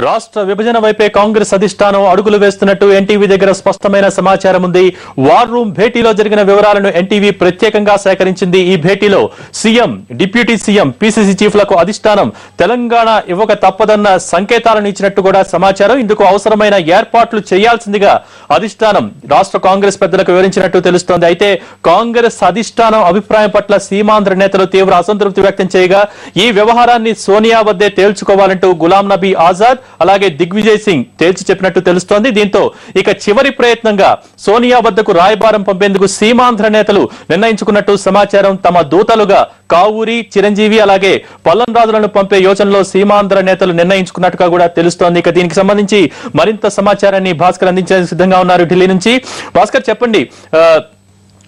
రాష్ట్ర విభజన వైపే కాంగ్రెస్ అధిష్టానం అడుగులు వేస్తున్నట్టు ఎన్టీవీ దగ్గర స్పష్టమైన సమాచారం ఉంది. వార్ రూమ్ భేటీలో జరిగిన వివరాలను ఎన్టీవీ ప్రత్యేకంగా సేకరించింది. ఈ భేటీలో సీఎం, డిప్యూటీ సీఎం, పీసీసీ చీఫ్లకు అధిష్టానం తెలంగాణ ఇవ్వక తప్పదన్న సంకేతాలను ఇచ్చినట్టు కూడా సమాచారం. ఇందుకు అవసరమైన ఏర్పాట్లు చేయాల్సిందిగా అధిష్టానం రాష్ట్ర కాంగ్రెస్ పెద్దలకు వివరించినట్టు తెలుస్తోంది. అయితే కాంగ్రెస్ అధిష్టానం అభిప్రాయం పట్ల సీమాంధ్ర నేతలు తీవ్ర అసంతృప్తి వ్యక్తం చేయగా ఈ వ్యవహారాన్ని సోనియా వద్దే తేల్చుకోవాలంటూ గులాం నబీ ఆజాద్ అలాగే దిగ్విజయ్ సింగ్ తేల్చి చెప్పినట్టు తెలుస్తోంది. దీంతో ఇక చివరి ప్రయత్నంగా సోనియా వద్దకు రాయబారం పంపేందుకు సీమాంధ్ర నేతలు నిర్ణయించుకున్నట్టు సమాచారం. తమ దూతలుగా కావూరి, చిరంజీవి అలాగే పల్లంరాజులను పంపే యోచనలో సీమాంధ్ర నేతలు నిర్ణయించుకున్నట్టుగా కూడా తెలుస్తోంది. ఇక దీనికి సంబంధించి మరింత సమాచారాన్ని భాస్కర్ అందించేందుకు సిద్ధంగా ఉన్నారు ఢిల్లీ నుంచి. భాస్కర్, చెప్పండి,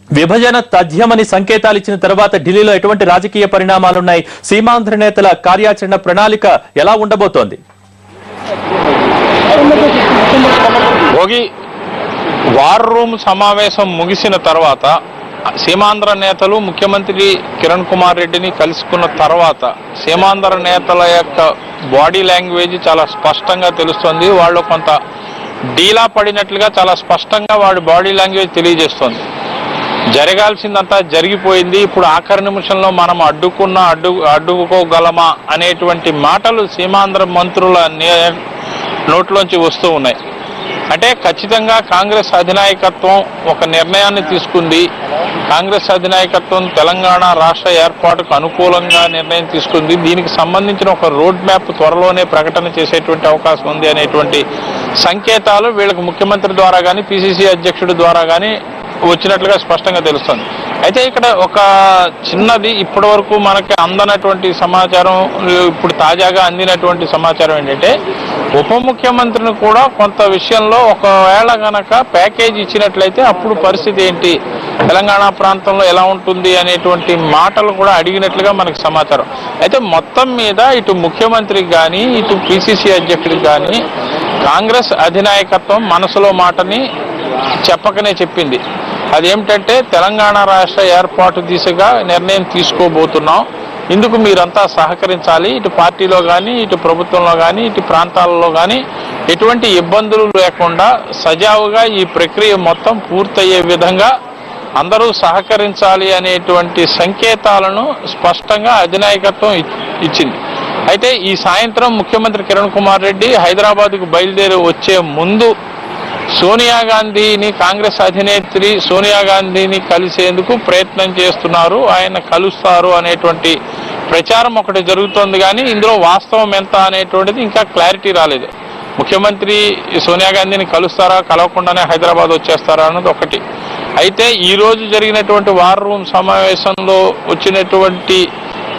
విభజన తథ్యమని సంకేతాలు ఇచ్చిన తర్వాత ఢిల్లీలో ఎటువంటి రాజకీయ పరిణామాలున్నాయి? సీమాంధ్ర నేతల కార్యాచరణ ప్రణాళిక ఎలా ఉండబోతోంది? భోగి వార్ రూమ్ సమావేశం ముగిసిన తర్వాత సీమాంధ్ర నేతలు ముఖ్యమంత్రి కిరణ్ కుమార్ రెడ్డిని కలుసుకున్న తర్వాత సీమాంధ్ర నేతల యొక్క బాడీ లాంగ్వేజ్ చాలా స్పష్టంగా తెలుస్తోంది. వాళ్ళు కొంత డీలా పడినట్లుగా చాలా స్పష్టంగా వాడి బాడీ లాంగ్వేజ్ తెలియజేస్తోంది. జరగాల్సిందంతా జరిగిపోయింది, ఇప్పుడు ఆఖరి నిమిషంలో మనం అడ్డుకోగలమా అనేటువంటి మాటలు సీమాంధ్ర మంత్రుల నోట్లోంచి వస్తూ ఉన్నాయి. అంటే ఖచ్చితంగా కాంగ్రెస్ అధినాయకత్వం ఒక నిర్ణయాన్ని తీసుకుంది. కాంగ్రెస్ అధినాయకత్వం తెలంగాణ రాష్ట్ర ఏర్పాటుకు అనుకూలంగా నిర్ణయం తీసుకుంది. దీనికి సంబంధించిన ఒక రోడ్ మ్యాప్ త్వరలోనే ప్రకటన చేసేటువంటి అవకాశం ఉంది అనేటువంటి సంకేతాలు వీళ్ళకి ముఖ్యమంత్రి ద్వారా కానీ, పిసిసి అధ్యక్షుడి ద్వారా కానీ వచ్చినట్లుగా స్పష్టంగా తెలుస్తుంది. అయితే ఇక్కడ ఒక చిన్నది, ఇప్పటి వరకు మనకి అందనటువంటి సమాచారం, ఇప్పుడు తాజాగా అందినటువంటి సమాచారం ఏంటంటే ఉప ముఖ్యమంత్రిని కూడా కొంత విషయంలో ఒకవేళ గనక ప్యాకేజ్ ఇచ్చినట్లయితే అప్పుడు పరిస్థితి ఏంటి, తెలంగాణ ప్రాంతంలో ఎలా ఉంటుంది అనేటువంటి మాటలు కూడా అడిగినట్లుగా మనకి సమాచారం. అయితే మొత్తం మీద ఇటు ముఖ్యమంత్రికి కానీ, ఇటు పిసిసి అధ్యక్షుడికి కానీ కాంగ్రెస్ అధినాయకత్వం మనసులో మాటని చెప్పకనే చెప్పింది. అదేమిటంటే తెలంగాణ రాష్ట్ర ఏర్పాటు దిశగా నిర్ణయం తీసుకోబోతున్నాం, ఇందుకు మీరంతా సహకరించాలి. ఇటు పార్టీలో కానీ, ఇటు ప్రభుత్వంలో కానీ, ఇటు ప్రాంతాలలో కానీ ఎటువంటి ఇబ్బందులు లేకుండా సజావుగా ఈ ప్రక్రియ మొత్తం పూర్తయ్యే విధంగా అందరూ సహకరించాలి అనేటువంటి సంకేతాలను స్పష్టంగా అధినాయకత్వం ఇచ్చింది. అయితే ఈ సాయంత్రం ముఖ్యమంత్రి కిరణ్ కుమార్ రెడ్డి హైదరాబాద్కు బయలుదేరి వచ్చే ముందు సోనియా గాంధీని, కాంగ్రెస్ అధినేత్రి సోనియా గాంధీని కలిసేందుకు ప్రయత్నం చేస్తున్నారు, ఆయన కలుస్తారు అనేటువంటి ప్రచారం ఒకటి జరుగుతోంది. కానీ ఇందులో వాస్తవం ఎంత అనేటువంటిది ఇంకా క్లారిటీ రాలేదు. ముఖ్యమంత్రి సోనియా గాంధీని కలుస్తారా, కలవకుండానే హైదరాబాద్ వచ్చేస్తారా అన్నది ఒకటి. అయితే ఈరోజు జరిగినటువంటి వార్ రూమ్ సమావేశంలో వచ్చినటువంటి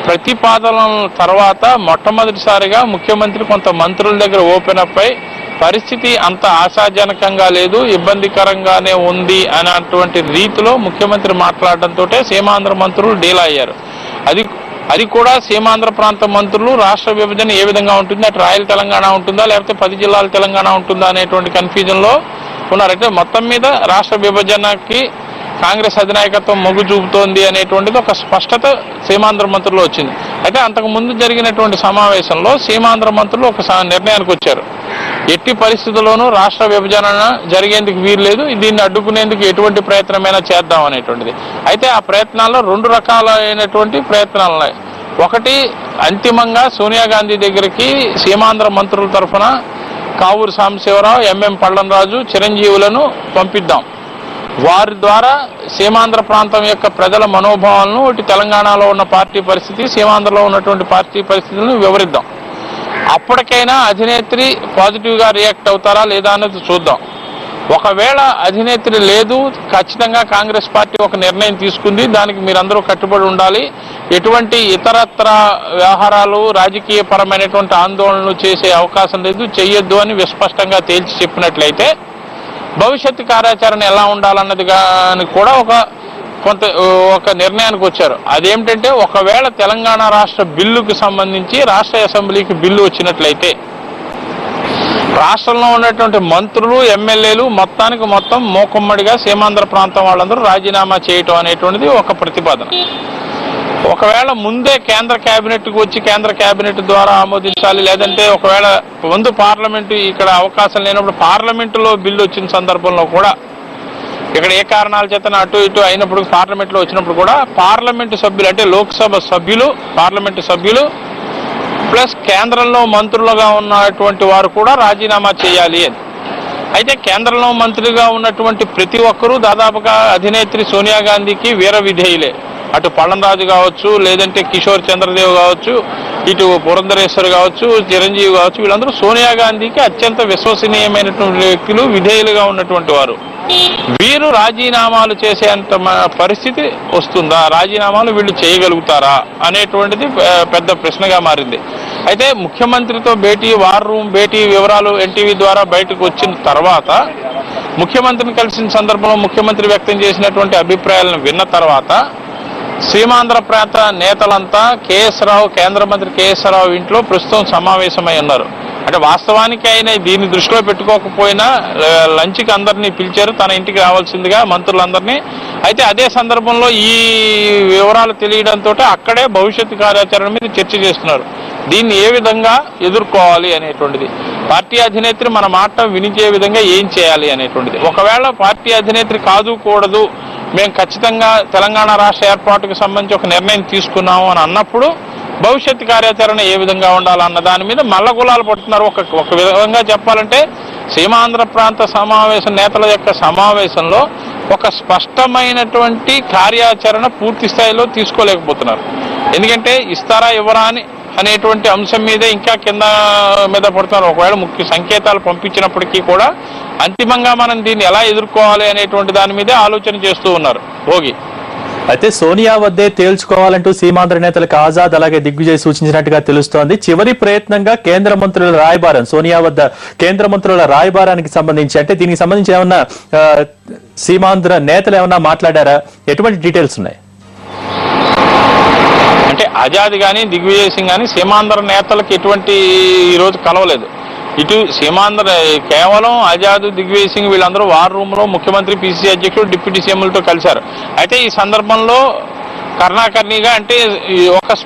ప్రతిపాదనల తర్వాత మొట్టమొదటిసారిగా ముఖ్యమంత్రి కొంత మంత్రుల దగ్గర ఓపెన్ అప్ అయి పరిస్థితి అంత ఆశాజనకంగా లేదు, ఇబ్బందికరంగానే ఉంది అనేటువంటి రీతిలో ముఖ్యమంత్రి మాట్లాడడంతో సీమాంధ్ర మంత్రులు డీలా అయ్యారు. అది కూడా సీమాంధ్ర ప్రాంత మంత్రులు రాష్ట్ర విభజన ఏ విధంగా ఉంటుంది, అటు రాయల్ తెలంగాణ ఉంటుందా లేకపోతే 10 జిల్లాల తెలంగాణ ఉంటుందా అనేటువంటి కన్ఫ్యూజన్లో ఉన్నారైతే మొత్తం మీద రాష్ట్ర విభజనకి కాంగ్రెస్ అధినాయకత్వం మొగ్గు చూపుతోంది అనేటువంటిది ఒక స్పష్టత సీమాంధ్ర మంత్రులు వచ్చింది. అయితే అంతకు ముందు జరిగినటువంటి సమావేశంలో సీమాంధ్ర మంత్రులు ఒక నిర్ణయానికి వచ్చారు, ఎట్టి పరిస్థితుల్లోనూ రాష్ట్ర విభజన జరిగేందుకు వీల్లేదు, దీన్ని అడ్డుకునేందుకు ఎటువంటి ప్రయత్నమైనా చేద్దాం అనేటువంటిది. అయితే ఆ ప్రయత్నాల్లో 2 రకాలైనటువంటి ప్రయత్నాలు ఉన్నాయి. ఒకటి, అంతిమంగా సోనియా గాంధీ దగ్గరికి సీమాంధ్ర మంత్రుల తరఫున కావూరి సాంబశివరావు, ఎంఎం పల్లంరాజు, చిరంజీవులను పంపిద్దాం, వారి ద్వారా సీమాంధ్ర ప్రాంతం యొక్క ప్రజల మనోభావాలను, ఇటు తెలంగాణలో ఉన్న పార్టీ పరిస్థితి, సీమాంధ్రలో ఉన్నటువంటి పార్టీ పరిస్థితులను వివరిద్దాం. అప్పటికైనా అధినేత్రి పాజిటివ్గా రియాక్ట్ అవుతారా లేదా అన్నది చూద్దాం. ఒకవేళ అధినేత్రి లేదు, ఖచ్చితంగా కాంగ్రెస్ పార్టీ ఒక నిర్ణయం తీసుకుంది, దానికి మీరందరూ కట్టుబడి ఉండాలి, ఎటువంటి ఇతరత్ర వ్యవహారాలు, రాజకీయ పరమైనటువంటి ఆందోళనలు చేసే అవకాశం లేదు, చెయ్యొద్దు అని విస్పష్టంగా తేల్చి చెప్పినట్లయితే భవిష్యత్తు కార్యాచరణ ఎలా ఉండాలన్నది కూడా ఒక నిర్ణయానికి వచ్చారు. అదేమిటంటే ఒకవేళ తెలంగాణ రాష్ట్ర బిల్లుకు సంబంధించి రాష్ట్ర అసెంబ్లీకి బిల్లు వచ్చినట్లయితే రాష్ట్రంలో ఉన్నటువంటి మంత్రులు, ఎమ్మెల్యేలు మొత్తం మూకుమ్మడిగా సీమాంధ్ర ప్రాంతం వాళ్ళందరూ రాజీనామా చేయటం అనేటువంటిది ఒక ప్రతిపాదన. ఒకవేళ ముందే కేంద్ర కేబినెట్కి వచ్చి కేంద్ర కేబినెట్ ద్వారా ఆమోదించాలి, లేదంటే ఒకవేళ ముందు పార్లమెంటు ఇక్కడ అవకాశం లేనప్పుడు పార్లమెంటులో బిల్లు వచ్చిన సందర్భంలో కూడా ఇక్కడ ఏ కారణాల చేత అటు ఇటు అయినప్పుడు పార్లమెంట్లో వచ్చినప్పుడు కూడా పార్లమెంటు సభ్యులు అంటే లోక్సభ సభ్యులు, పార్లమెంటు సభ్యులు ప్లస్ కేంద్రంలో మంత్రులుగా ఉన్నటువంటి వారు కూడా రాజీనామా చేయాలి అని. అయితే కేంద్రంలో మంత్రిగా ఉన్నటువంటి ప్రతి ఒక్కరూ దాదాపుగా అధినేత్రి సోనియా గాంధీకి వీర విధేయులే. అటు పళంరాజు కావచ్చు, లేదంటే కిషోర్ చంద్రదేవ్ కావచ్చు, ఇటు పురంధరేశ్వర్ కావచ్చు, చిరంజీవి కావచ్చు, వీళ్ళందరూ సోనియా గాంధీకి అత్యంత విశ్వసనీయమైనటువంటి వ్యక్తులు, విధేయులుగా ఉన్నటువంటి వారు. వీరు రాజీనామాలు చేసేంత పరిస్థితి వస్తుందా, రాజీనామాలు వీళ్ళు చేయగలుగుతారా అనేటువంటిది పెద్ద ప్రశ్నగా మారింది. అయితే ముఖ్యమంత్రితో భేటీ, వార్ రూమ్ భేటీ వివరాలు ఎన్టీవీ ద్వారా బయటకు వచ్చిన తర్వాత ముఖ్యమంత్రిని కలిసిన సందర్భంలో ముఖ్యమంత్రి వ్యక్తం చేసినటువంటి అభిప్రాయాలను విన్న తర్వాత సీమాంధ్ర ప్రాంత నేతలంతా కేఎస్ రావు, కేంద్ర మంత్రి కేఎస్ రావు ఇంట్లో ప్రస్తుతం సమావేశమై ఉన్నారు. అంటే వాస్తవానికి ఆయన దీన్ని దృష్టిలో పెట్టుకోకపోయినా లంచ్కి అందరినీ పిలిచారు, తన ఇంటికి రావాల్సిందిగా మంత్రులందరినీ. అయితే అదే సందర్భంలో ఈ వివరాలు తెలియడంతో అక్కడే భవిష్యత్తు కార్యాచరణ మీద చర్చ చేస్తున్నారు. దీన్ని ఏ విధంగా ఎదుర్కోవాలి అనేటువంటిది, పార్టీ అధినేత్రి మన మాట వినిచే విధంగా ఏం చేయాలి అనేటువంటిది. ఒకవేళ పార్టీ అధినేత్రి కాదు కూడదు, మేము ఖచ్చితంగా తెలంగాణ రాష్ట్ర ఏర్పాటుకు సంబంధించి ఒక నిర్ణయం తీసుకున్నాము అని అన్నప్పుడు భవిష్యత్తు కార్యాచరణ ఏ విధంగా ఉండాలన్న దాని మీద మల్లగులాలు పడుతున్నారు. ఒక విధంగా చెప్పాలంటే సీమాంధ్ర ప్రాంత సమావేశం నేతల యొక్క సమావేశంలో ఒక స్పష్టమైనటువంటి కార్యాచరణ పూర్తి స్థాయిలో తీసుకోలేకపోతున్నారు. ఎందుకంటే ఇస్తారా ఇవ్వరా అనేటువంటి అంశం మీదే ఇంకా కింద మీద పడుతున్నారు. ఒకవేళ ముఖ్య సంకేతాలు పంపించినప్పటికీ కూడా అంతిమంగా మనం దీన్ని ఎలా ఎదుర్కోవాలి అనేటువంటి దాని మీదే ఆలోచన చేస్తూ ఉన్నారు భోగి. అయితే సోనియా వద్దే తేల్చుకోవాలంటూ సీమాంధ్ర నేతలకు ఆజాద్ అలాగే దిగ్విజయ్ సూచించినట్టుగా తెలుస్తోంది. చివరి ప్రయత్నంగా కేంద్ర మంత్రుల రాయబారం, సోనియా వద్ద కేంద్ర మంత్రుల రాయబారానికి సంబంధించి, అంటే దీనికి సంబంధించి ఏమన్నా సీమాంధ్ర నేతలు ఏమన్నా మాట్లాడారా, ఎటువంటి డీటెయిల్స్ ఉన్నాయి? అంటే ఆజాద్ కానీ దిగ్విజయ్ సింగ్ కానీ సీమాంధ్ర నేతలకు ఎటువంటి ఈరోజు కలవలేదు. ఇటు సీమాంధ్ర కేవలం ఆజాద్, దిగ్విజయ్ సింగ్ వీళ్ళందరూ వార్ రూమ్ లో ముఖ్యమంత్రి, పిసిసి అధ్యక్షుడు, డిప్యూటీ సీఎంలతో కలిశారు. అయితే ఈ సందర్భంలో కర్ణాకర్ణిగా అంటే ఒక